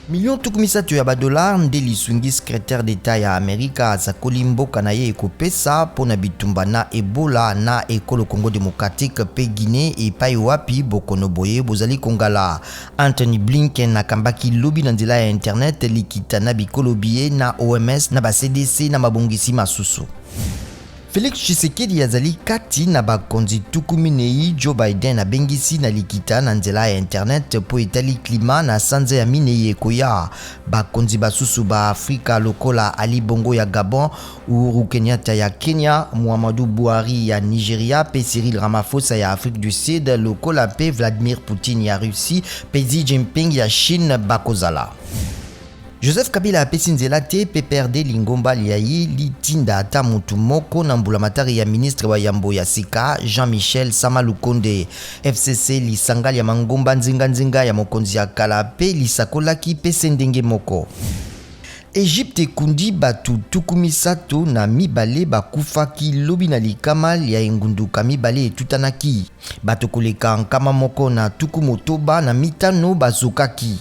Million tukumisatu ya badolar nde lisungi secrétaire d'État ya Amerika za kolimboka na ye ekopesa pona bitumba na Ebola na ekolo Congo démocratique pe Guinée epai wapi bokono boye bozali kongala. Anthony Blinken na kambaki lobi na nzela ya internet likita na bikolo biye na OMS na ba CDC na mabongisi masusu. Felix Tshisekedi azali kati na bakonzi tukuminei Joe Biden abengisi na likita na nzela ya internet po etali Climat na sanza ya minei ekoya. Bakonzi basusu ba Afrika lokola Ali Bongo ya Gabon, Uhuru Kenyatta ya Kenya, Muhammadu Buhari ya Nigeria, pe Cyril Ramaphosa ya Afrique du Sud lokola pe Vladimir Poutine ya Russie, pe Xi Jinping ya Chine bakozala. Joseph Kabila apesi nzela te PPRD lingomba liayi litinda ata mutu moko na mbulamatari ya ministre wa yambo ya sika Jean-Michel Sama Lukonde. FCC lisangali ya mangomba nzinga ya mokonzi ya kala pe lisakolaki pese ndenge moko. Egypte ekundi bato tukumisatu na mibale bakufaki lobi na likama ya engunduka mibale etutanaki. Bato koleka nkama moko na tuku motoba na mitano bazokaki.